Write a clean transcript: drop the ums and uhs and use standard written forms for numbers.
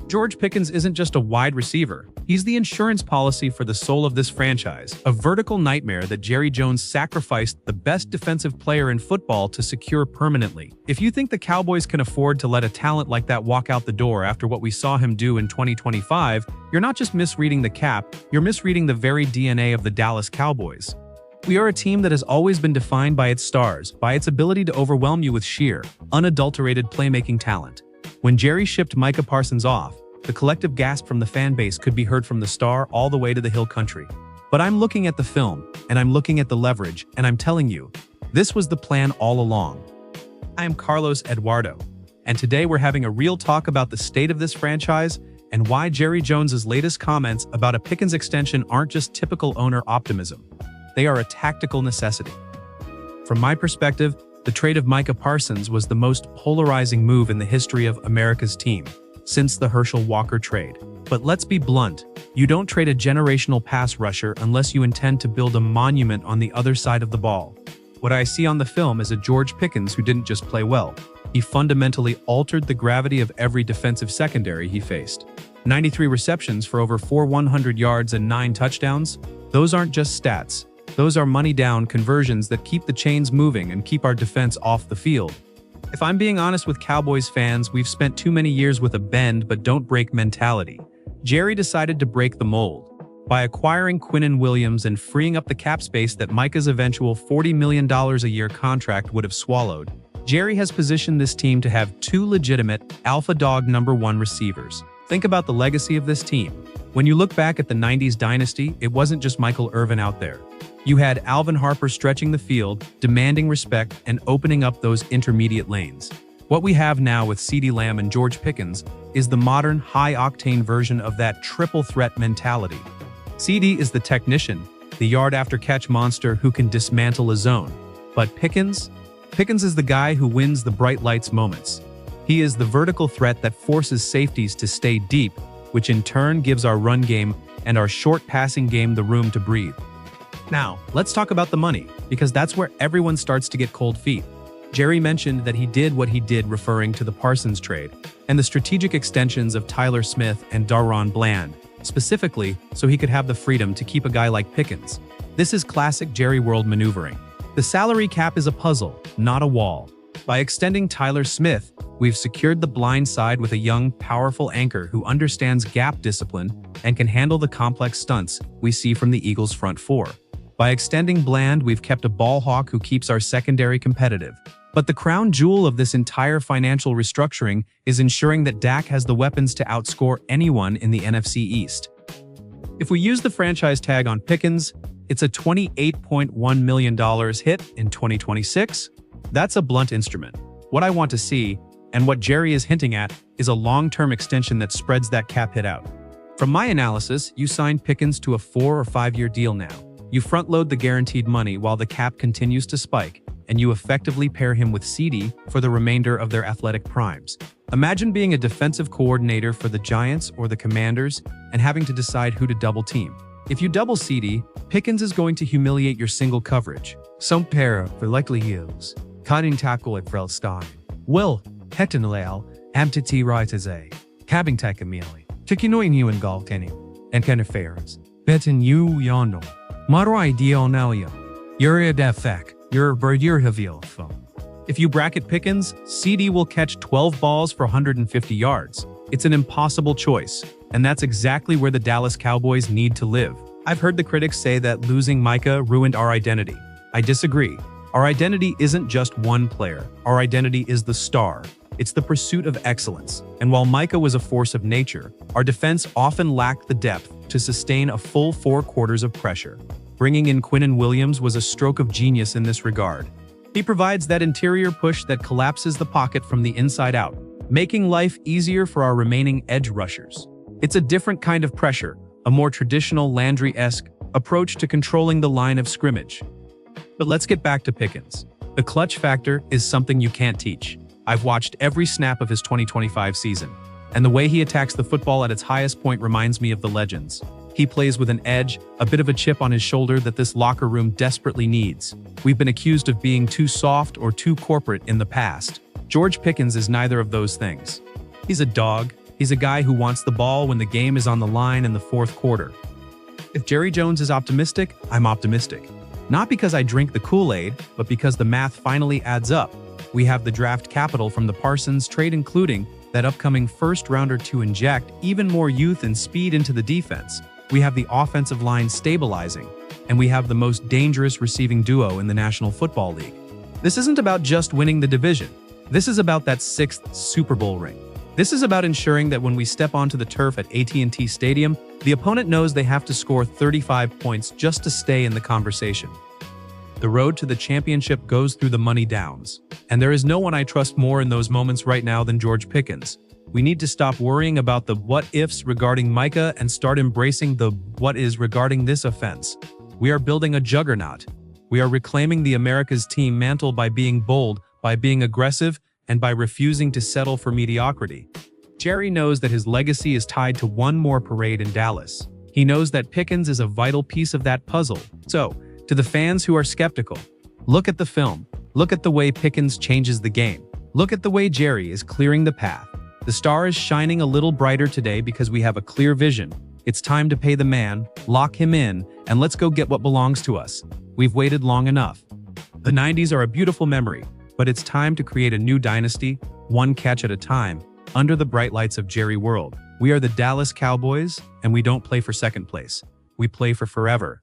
George Pickens isn't just a wide receiver. He's the insurance policy for the soul of this franchise, a vertical nightmare that Jerry Jones sacrificed the best defensive player in football to secure permanently. If you think the Cowboys can afford to let a talent like that walk out the door after what we saw him do in 2025, you're not just misreading the cap, you're misreading the very DNA of the Dallas Cowboys. We are a team that has always been defined by its stars, by its ability to overwhelm you with sheer, unadulterated playmaking talent. When Jerry shipped Micah Parsons off, the collective gasp from the fan base could be heard from the star all the way to the hill country. But I'm looking at the film, and I'm looking at the leverage, and I'm telling you, this was the plan all along. I am Carlos Eduardo, and today we're having a real talk about the state of this franchise and why Jerry Jones's latest comments about a Pickens extension aren't just typical owner optimism. They are a tactical necessity. From my perspective, the trade of Micah Parsons was the most polarizing move in the history of America's team since the Herschel Walker trade. But let's be blunt, you don't trade a generational pass rusher unless you intend to build a monument on the other side of the ball. What I see on the film is a George Pickens who didn't just play well. He fundamentally altered the gravity of every defensive secondary he faced. 93 receptions for over 400 yards and 9 touchdowns? Those aren't just stats. Those are money-down conversions that keep the chains moving and keep our defense off the field. If I'm being honest with Cowboys fans, we've spent too many years with a bend but don't break mentality. Jerry decided to break the mold. By acquiring Quinnen Williams and freeing up the cap space that Micah's eventual $40 million a year contract would have swallowed, Jerry has positioned this team to have 2 legitimate, alpha dog number 1 receivers. Think about the legacy of this team. When you look back at the 90s dynasty, it wasn't just Michael Irvin out there. You had Alvin Harper stretching the field, demanding respect, and opening up those intermediate lanes. What we have now with CeeDee Lamb and George Pickens is the modern, high-octane version of that triple-threat mentality. CeeDee is the technician, the yard-after-catch monster who can dismantle a zone. But Pickens is the guy who wins the bright lights moments. He is the vertical threat that forces safeties to stay deep, which in turn gives our run game and our short passing game the room to breathe. Now, let's talk about the money, because that's where everyone starts to get cold feet. Jerry mentioned that he did what he did referring to the Parsons trade, and the strategic extensions of Tyler Smith and Daron Bland, specifically so he could have the freedom to keep a guy like Pickens. This is classic Jerry world maneuvering. The salary cap is a puzzle, not a wall. By extending Tyler Smith, we've secured the blind side with a young, powerful anchor who understands gap discipline and can handle the complex stunts we see from the Eagles' front four. By extending Bland, we've kept a ball hawk who keeps our secondary competitive. But the crown jewel of this entire financial restructuring is ensuring that Dak has the weapons to outscore anyone in the NFC East. If we use the franchise tag on Pickens, it's a $28.1 million hit in 2026. That's a blunt instrument. What I want to see, and what Jerry is hinting at, is a long-term extension that spreads that cap hit out. From my analysis, you signed Pickens to a 4 or 5-year deal now. You front-load the guaranteed money while the cap continues to spike, and you effectively pair him with CeeDee for the remainder of their athletic primes. Imagine being a defensive coordinator for the Giants or the Commanders and having to decide who to double-team. If you double CeeDee, Pickens is going to humiliate your single coverage. Some pair for likely heels. Cutting tackle at Frelstein. Will, Hetenleal, Amtiti Raitaze. Cabbing Takamili. Tikinoin you and Galteni. And Kenneferens. Betin you yondo. Maro ideal nalia. You're a defek. You're a bird phone. If you bracket Pickens, CeeDee will catch 12 balls for 150 yards. It's an impossible choice, and that's exactly where the Dallas Cowboys need to live. I've heard the critics say that losing Micah ruined our identity. I disagree. Our identity isn't just one player. Our identity is the star. It's the pursuit of excellence. And while Micah was a force of nature, our defense often lacked the depth to sustain a full 4 quarters of pressure. Bringing in Quinnen Williams was a stroke of genius in this regard. He provides that interior push that collapses the pocket from the inside out, making life easier for our remaining edge rushers. It's a different kind of pressure, a more traditional Landry-esque approach to controlling the line of scrimmage. But let's get back to Pickens. The clutch factor is something you can't teach. I've watched every snap of his 2025 season, and the way he attacks the football at its highest point reminds me of the legends. He plays with an edge, a bit of a chip on his shoulder that this locker room desperately needs. We've been accused of being too soft or too corporate in the past. George Pickens is neither of those things. He's a dog, He's a guy who wants the ball when the game is on the line in the fourth quarter. If Jerry Jones is optimistic, I'm optimistic. Not because I drink the Kool-Aid, but because the math finally adds up. We have the draft capital from the Parsons trade, including that upcoming first-rounder to inject even more youth and speed into the defense. We have the offensive line stabilizing, and we have the most dangerous receiving duo in the National Football League. This isn't about just winning the division. This is about that 6th Super Bowl ring. This is about ensuring that when we step onto the turf at AT&T Stadium, the opponent knows they have to score 35 points just to stay in the conversation. The road to the championship goes through the money downs, and there is no one I trust more in those moments right now than George Pickens. We need to stop worrying about the what-ifs regarding Micah and start embracing the what-is regarding this offense. We are building a juggernaut. We are reclaiming the America's team mantle by being bold, by being aggressive, and by refusing to settle for mediocrity. Jerry knows that his legacy is tied to one more parade in Dallas. He knows that Pickens is a vital piece of that puzzle. So, to the fans who are skeptical, look at the film. Look at the way Pickens changes the game. Look at the way Jerry is clearing the path. The star is shining a little brighter today because we have a clear vision. It's time to pay the man, lock him in, and let's go get what belongs to us. We've waited long enough. The 90s are a beautiful memory, but it's time to create a new dynasty, one catch at a time, under the bright lights of Jerry World. We are the Dallas Cowboys, and we don't play for second place. We play for forever.